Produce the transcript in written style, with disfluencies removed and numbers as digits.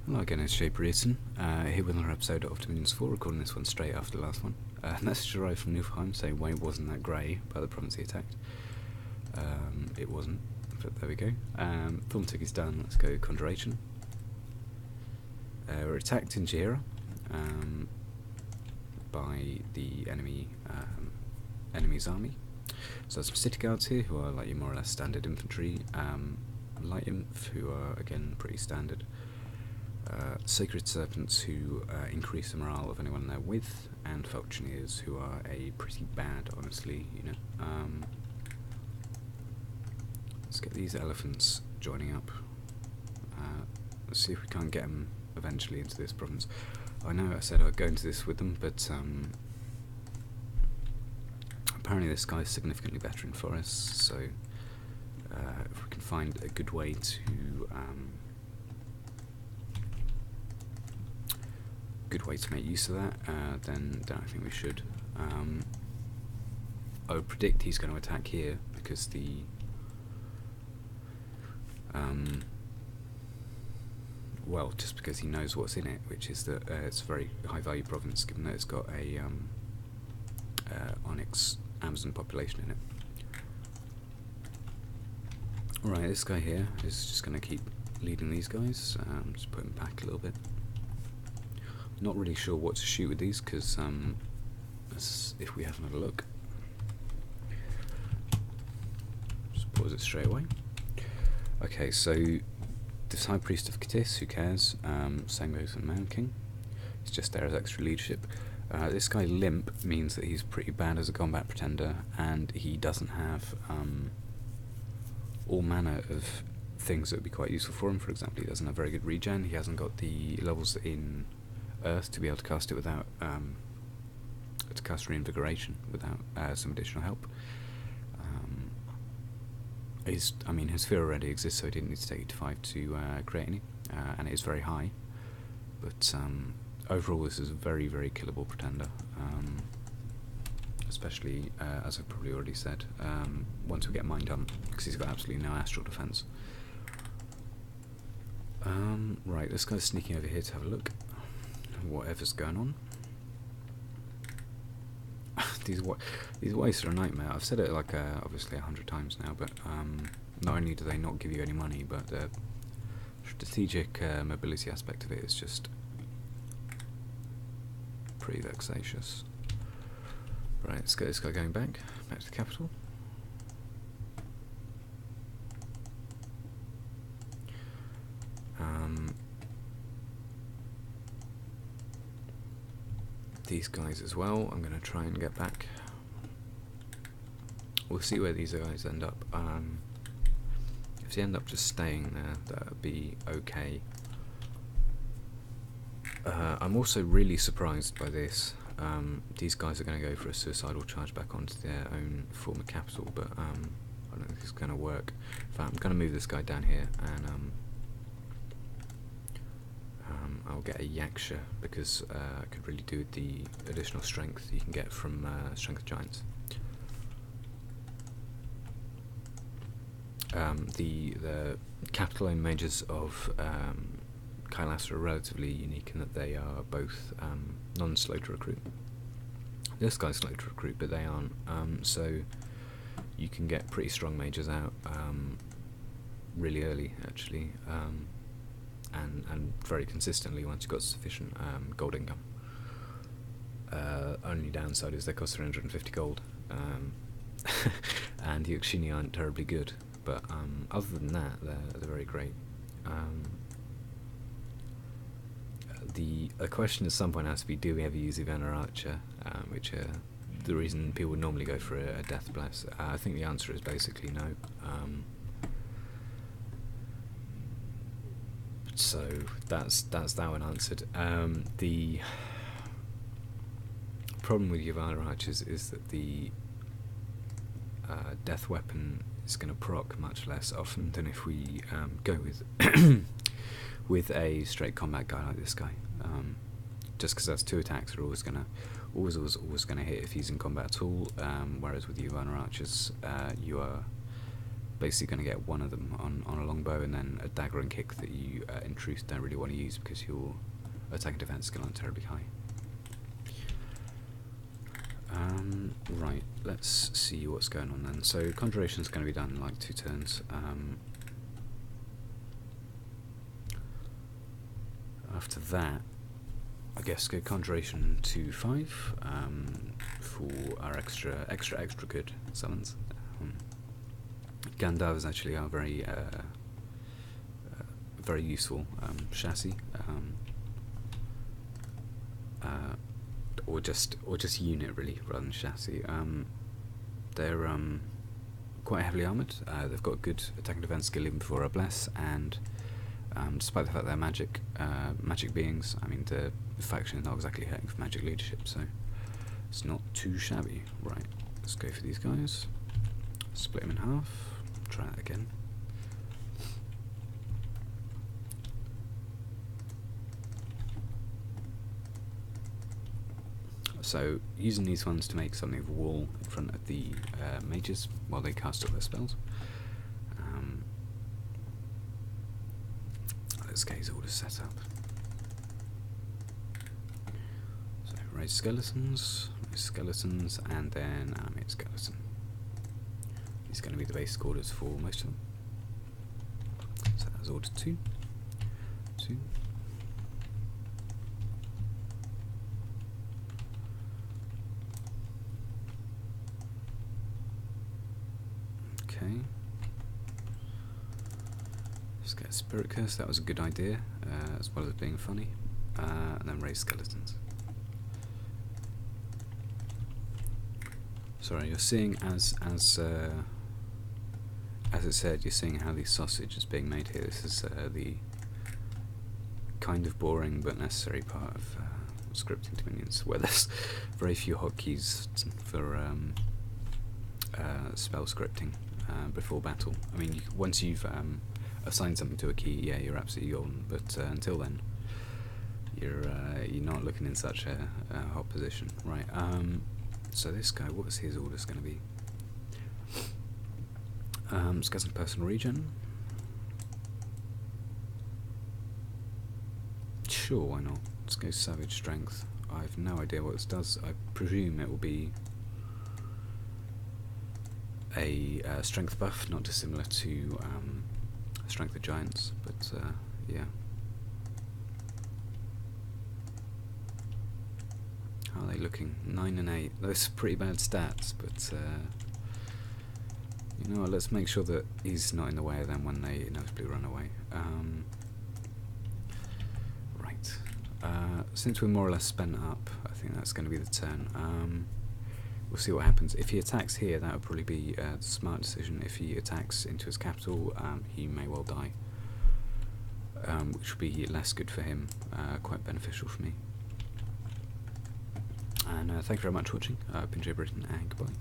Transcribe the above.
Hello again, it's jBrereton, here with another episode of Dominions 4, recording this one straight after the last one. A message arrived from Newfoundland saying Wayne wasn't that grey by the province he attacked. It wasn't, but there we go. Thorntick is done, let's go Conjuration. We're attacked in Jira by the enemy's army. So there's some city guards here who are like your more or less standard infantry, light inf who are again pretty standard. Sacred Serpents who increase the morale of anyone they're with, and Falconeers who are a pretty bad, honestly, unit. Let's get these elephants joining up. Let's see if we can't get them eventually into this province. I know I said I'd go into this with them, but apparently this guy's significantly better in forests, so if we can find a good way to make use of that, then I think we should. I would predict he's going to attack here because the well, just because he knows what's in it, which is that it's a very high value province, given that it's got a onyx Amazon population in it. Right, this guy here is just going to keep leading these guys. Just put him back a little bit. Not really sure what to shoot with these, because if we have another look, just pause it straight away. Okay, so this High Priest of Ctis, who cares? Same goes for the Man King. He's just there as extra leadership. This guy Limp means that he's pretty bad as a combat pretender, and he doesn't have all manner of things that would be quite useful for him. For example, he doesn't have very good regen. He hasn't got the levels in Earth to be able to cast it without to cast Reinvigoration without some additional help. His sphere already exists, so he didn't need to take it to 5 to create any, and it is very high. But overall, this is a very, very killable pretender. Especially, as I've probably already said, once we get Mind Hunt, because he's got absolutely no astral defense. Right, this guy's sneaking over here to have a look. Whatever's going on. These wastes are a nightmare. I've said it like obviously 100 times now, but not only do they not give you any money, but the strategic mobility aspect of it is just pretty vexatious. Right, let's get this guy going back to the capital. These guys as well, I'm going to try and get back. We'll see where these guys end up. If they end up just staying there, that would be okay. I'm also really surprised by this. These guys are going to go for a suicidal charge back onto their own former capital, but I don't think it's going to work. In fact, I'm going to move this guy down here, and I'll get a Yaksha, because I could really do with the additional strength you can get from Strength of Giants. The capital owned mages of Kailasa are relatively unique in that they are both non-slow to recruit. This guy's slow to recruit, but they aren't, so you can get pretty strong mages out really early, actually. And very consistently once you've got sufficient gold income. Only downside is they cost 350 gold, and the Yakshini aren't terribly good, but other than that, they're very great. The question at some point has to be, do we ever use Ivana Archer, which the reason people would normally go for a Death Bless. I think the answer is basically no. So that's that one answered. The problem with Ivana Archers is that the death weapon is going to proc much less often than if we go with with a straight combat guy like this guy. Just because that's 2 attacks are always going to hit if he's in combat at all. Whereas with Ivana Archers, you are basically going to get one of them on a longbow, and then a dagger and kick that you in truth don't really want to use because your attack and defense skill aren't terribly high. Right, let's see what's going on then. So conjuration is going to be done in like 2 turns. After that, I guess go conjuration to 5 for our extra good summons. Ghandarva is actually our very useful chassis, or just unit really rather than chassis. They're quite heavily armoured. They've got good attack and defense skill even before a bless, and despite the fact they're magic beings, I mean the faction is not exactly hurting for magic leadership, so it's not too shabby. Right, let's go for these guys. Split them in half. Try that again. So using these ones to make something of a wall in front of the mages while they cast all their spells. Let's get his orders set up. So raise skeletons, and then animate skeleton. These are going to be the basic orders for most of them. So that's order 2. Okay. Let's get a spirit curse. That was a good idea, as well as being funny. And then raise skeletons. Sorry, you're seeing as it said, you're seeing how the sausage is being made here. This is the kind of boring but necessary part of scripting to minions, where there's very few hotkeys for spell scripting before battle. I mean, once you've assigned something to a key, yeah, you're absolutely golden. But until then, you're not looking in such a hot position, right? So this guy, what's his orders going to be? Let's get some personal regen. Sure, why not? Let's go savage strength. I have no idea what this does. I presume it will be a strength buff, not dissimilar to strength of giants, but yeah. How are they looking? 9 and 8. Those are pretty bad stats, but you know what, let's make sure that he's not in the way of them when they inevitably run away. Right. Since we're more or less spent up, I think that's going to be the turn. We'll see what happens. If he attacks here, that would probably be the smart decision. If he attacks into his capital, he may well die, which would be less good for him, quite beneficial for me. And thank you very much for watching. I've been jBrereton, and goodbye.